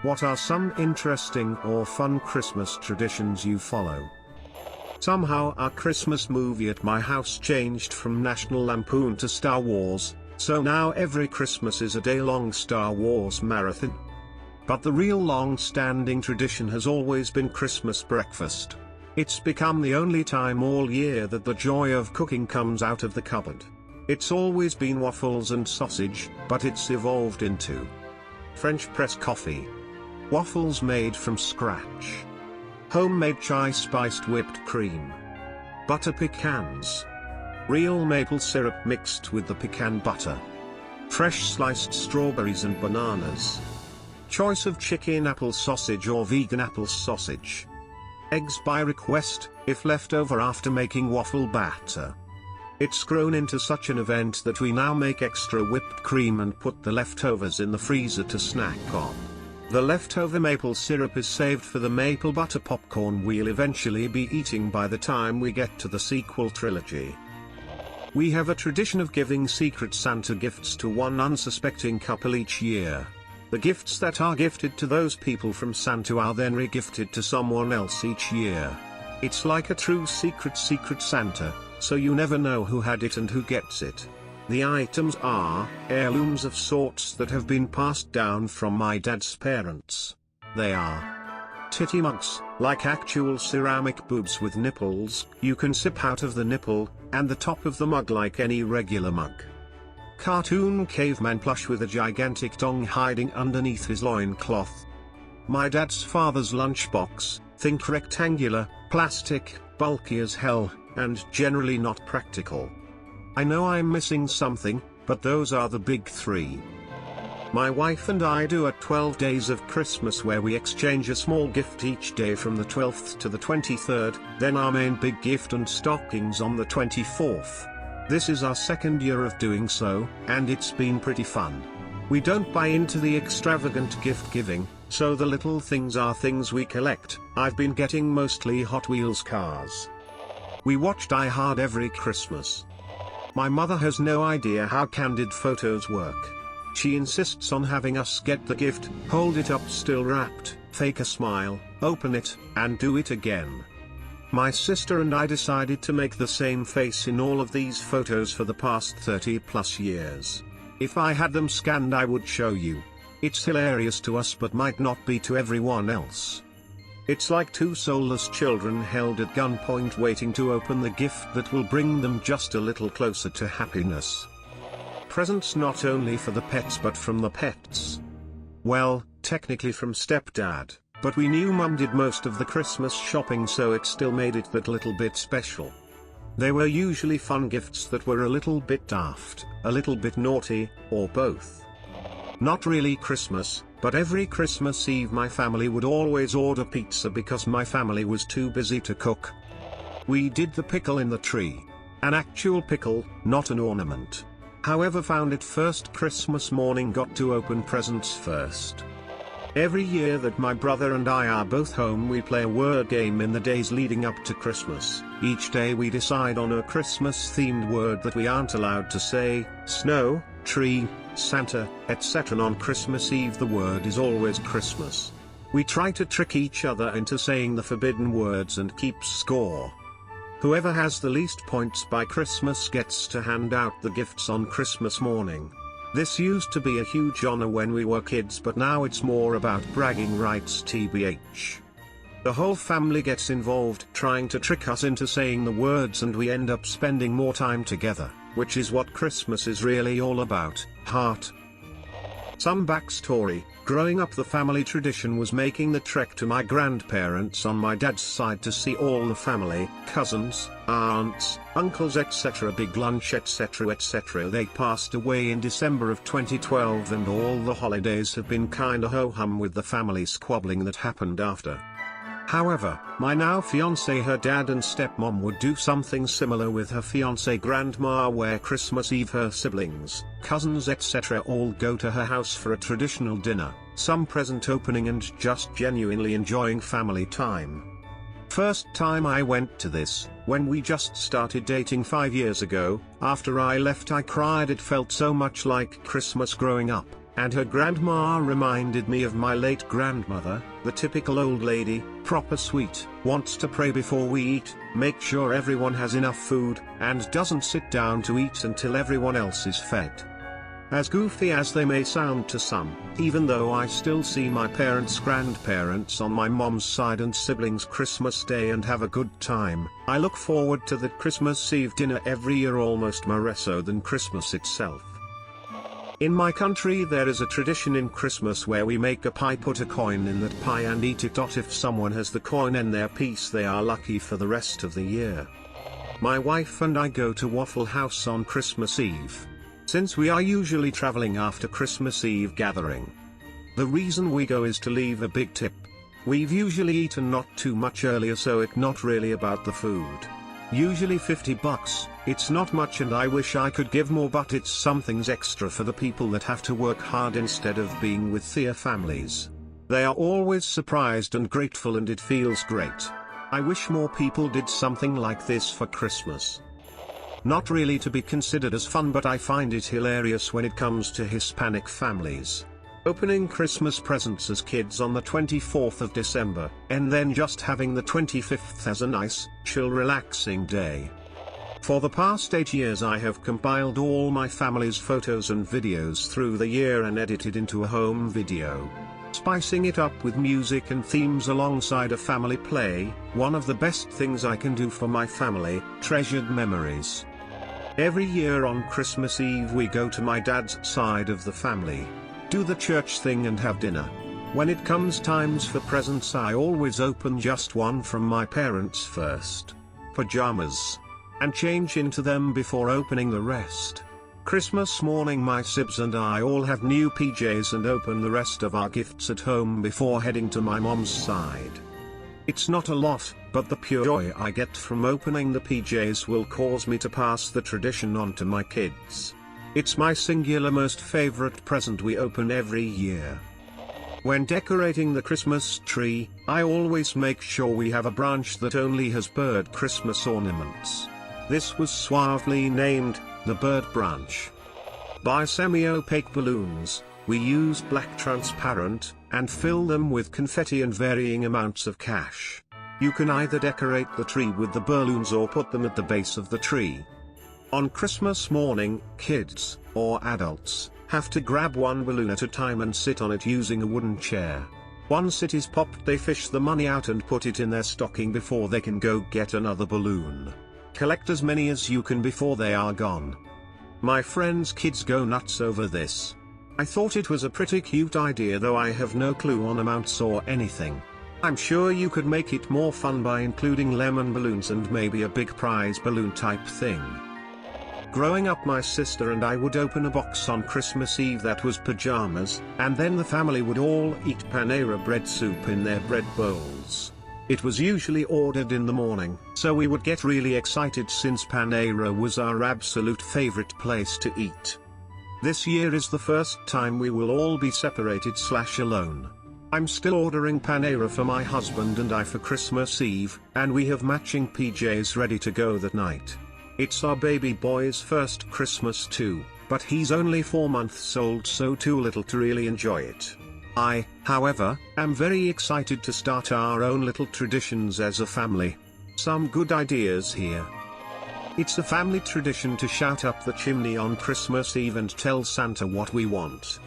What are some interesting or fun Christmas traditions you follow? Somehow our Christmas movie at my house changed from National Lampoon to Star Wars, so now every Christmas is a day-long Star Wars marathon. But the real long-standing tradition has always been Christmas breakfast. It's become the only time all year that the joy of cooking comes out of the cupboard. It's always been waffles and sausage, but it's evolved into French press coffee, waffles made from scratch, homemade chai-spiced whipped cream, butter pecans, real maple syrup mixed with the pecan butter, fresh sliced strawberries and bananas, choice of chicken apple sausage or vegan apple sausage, eggs by request, if left over after making waffle batter. It's grown into such an event that we now make extra whipped cream and put the leftovers in the freezer to snack on. The leftover maple syrup is saved for the maple butter popcorn we'll eventually be eating by the time we get to the sequel trilogy. We have a tradition of giving Secret Santa gifts to one unsuspecting couple each year. The gifts that are gifted to those people from Santa are then re-gifted to someone else each year. It's like a true Secret Santa, so you never know who had it and who gets it. The items are heirlooms of sorts that have been passed down from my dad's parents. They are titty mugs, like actual ceramic boobs with nipples, you can sip out of the nipple, and the top of the mug like any regular mug. Cartoon caveman plush with a gigantic dong hiding underneath his loincloth. My dad's father's lunchbox, think rectangular, plastic, bulky as hell, and generally not practical. I know I'm missing something, but those are the big three. My wife and I do a 12 days of Christmas where we exchange a small gift each day from the 12th to the 23rd, then our main big gift and stockings on the 24th. This is our second year of doing so, and it's been pretty fun. We don't buy into the extravagant gift giving, so the little things are things we collect. I've been getting mostly Hot Wheels cars. We watch Die Hard every Christmas. My mother has no idea how candid photos work. She insists on having us get the gift, hold it up still wrapped, fake a smile, open it, and do it again. My sister and I decided to make the same face in all of these photos for the past 30 plus years. If I had them scanned I would show you. It's hilarious to us but might not be to everyone else. It's like two soulless children held at gunpoint waiting to open the gift that will bring them just a little closer to happiness. Presents not only for the pets but from the pets. Well, technically from stepdad, but we knew Mum did most of the Christmas shopping so it still made it that little bit special. They were usually fun gifts that were a little bit daft, a little bit naughty, or both. Not really Christmas, but every Christmas Eve my family would always order pizza because my family was too busy to cook. We did the pickle in the tree. An actual pickle, not an ornament. However, found it first Christmas morning, got to open presents first. Every year that my brother and I are both home we play a word game in the days leading up to Christmas. Each day we decide on a Christmas themed word that we aren't allowed to say: snow, tree, Santa, etc. On Christmas Eve the word is always Christmas. We try to trick each other into saying the forbidden words and keep score. Whoever has the least points by Christmas gets to hand out the gifts on Christmas morning. This used to be a huge honor when we were kids but now it's more about bragging rights tbh. The whole family gets involved trying to trick us into saying the words and we end up spending more time together, which is what Christmas is really all about, heart. Some backstory: growing up the family tradition was making the trek to my grandparents on my dad's side to see all the family, cousins, aunts, uncles etc. big lunch etc. They passed away in December of 2012 and all the holidays have been kinda ho-hum with the family squabbling that happened after. However, my now fiancé, her dad and stepmom would do something similar with her fiancé grandma where Christmas Eve her siblings, cousins etc. all go to her house for a traditional dinner, some present opening and just genuinely enjoying family time. First time I went to this, when we just started dating 5 years ago. After I left I cried, it felt so much like Christmas growing up, and her grandma reminded me of my late grandmother, the typical old lady, proper sweet, wants to pray before we eat, make sure everyone has enough food, and doesn't sit down to eat until everyone else is fed. As goofy as they may sound to some, even though I still see my parents' grandparents on my mom's side and siblings Christmas Day and have a good time, I look forward to the Christmas Eve dinner every year almost more so than Christmas itself. In my country there is a tradition in Christmas where we make a pie, put a coin in that pie and eat it. If someone has the coin in their piece, they are lucky for the rest of the year. My wife and I go to Waffle House on Christmas Eve, since we are usually traveling after Christmas Eve gathering. The reason we go is to leave a big tip. We've usually eaten not too much earlier, so it's not really about the food. Usually $50, it's not much and I wish I could give more, but it's something's extra for the people that have to work hard instead of being with their families. They are always surprised and grateful and it feels great. I wish more people did something like this for Christmas. Not really to be considered as fun, but I find it hilarious when it comes to Hispanic families opening Christmas presents as kids on the 24th of December, and then just having the 25th as a nice, chill, relaxing day. For the past 8 years I have compiled all my family's photos and videos through the year and edited into a home video, spicing it up with music and themes alongside a family play, one of the best things I can do for my family, treasured memories. Every year on Christmas Eve we go to my dad's side of the family, do the church thing and have dinner. When it comes times for presents I always open just one from my parents first, pajamas, and change into them before opening the rest. Christmas morning my sibs and I all have new PJs and open the rest of our gifts at home before heading to my mom's side. It's not a lot, but the pure joy I get from opening the PJs will cause me to pass the tradition on to my kids. It's my singular most favorite present we open every year. When decorating the Christmas tree, I always make sure we have a branch that only has bird Christmas ornaments. This was suavely named the bird branch. Buy semi-opaque balloons, we use black transparent, and fill them with confetti and varying amounts of cash. You can either decorate the tree with the balloons or put them at the base of the tree. On Christmas morning, kids, or adults, have to grab one balloon at a time and sit on it using a wooden chair. Once it is popped they fish the money out and put it in their stocking before they can go get another balloon. Collect as many as you can before they are gone. My friends' kids go nuts over this. I thought it was a pretty cute idea, though I have no clue on amounts or anything. I'm sure you could make it more fun by including lemon balloons and maybe a big prize balloon type thing. Growing up my sister and I would open a box on Christmas Eve that was pajamas, and then the family would all eat Panera bread soup in their bread bowls. It was usually ordered in the morning, so we would get really excited since Panera was our absolute favorite place to eat. This year is the first time we will all be separated/alone. I'm still ordering Panera for my husband and I for Christmas Eve, and we have matching PJs ready to go that night. It's our baby boy's first Christmas too, but he's only 4 months old, so too little to really enjoy it. I, however, am very excited to start our own little traditions as a family. Some good ideas here. It's a family tradition to shout up the chimney on Christmas Eve and tell Santa what we want.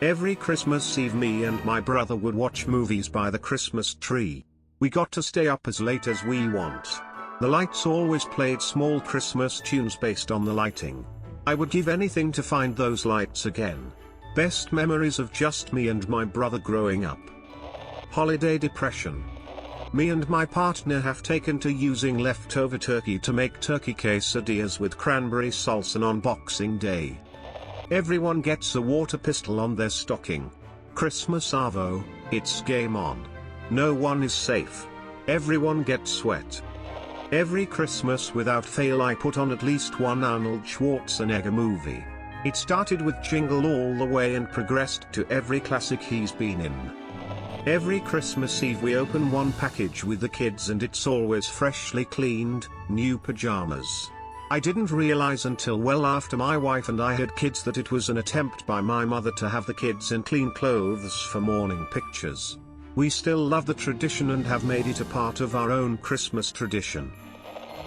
Every Christmas Eve me and my brother would watch movies by the Christmas tree. We got to stay up as late as we want. The lights always played small Christmas tunes based on the lighting. I would give anything to find those lights again. Best memories of just me and my brother growing up. Holiday depression. Me and my partner have taken to using leftover turkey to make turkey quesadillas with cranberry salsa on Boxing Day. Everyone gets a water pistol on their stocking. Christmas Avo, it's game on. No one is safe. Everyone gets wet. Every Christmas without fail I put on at least one Arnold Schwarzenegger movie. It started with Jingle All the Way and progressed to every classic he's been in. Every Christmas Eve we open one package with the kids and it's always freshly cleaned, new pajamas. I didn't realize until well after my wife and I had kids that it was an attempt by my mother to have the kids in clean clothes for morning pictures. We still love the tradition and have made it a part of our own Christmas tradition.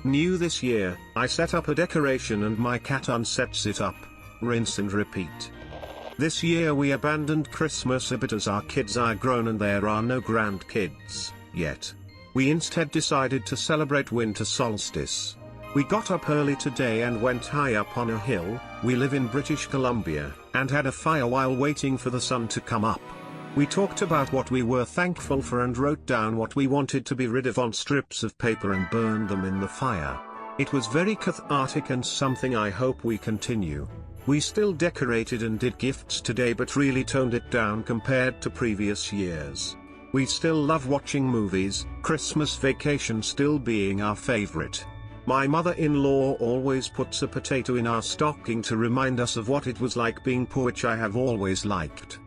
New this year, I set up a decoration and my cat unsets it up. Rinse and repeat. This year we abandoned Christmas a bit as our kids are grown and there are no grandkids yet. We instead decided to celebrate winter solstice. We got up early today and went high up on a hill, we live in British Columbia, and had a fire while waiting for the sun to come up. We talked about what we were thankful for and wrote down what we wanted to be rid of on strips of paper and burned them in the fire. It was very cathartic and something I hope we continue. We still decorated and did gifts today but really toned it down compared to previous years. We still love watching movies, Christmas Vacation still being our favorite. My mother-in-law always puts a potato in our stocking to remind us of what it was like being poor, which I have always liked.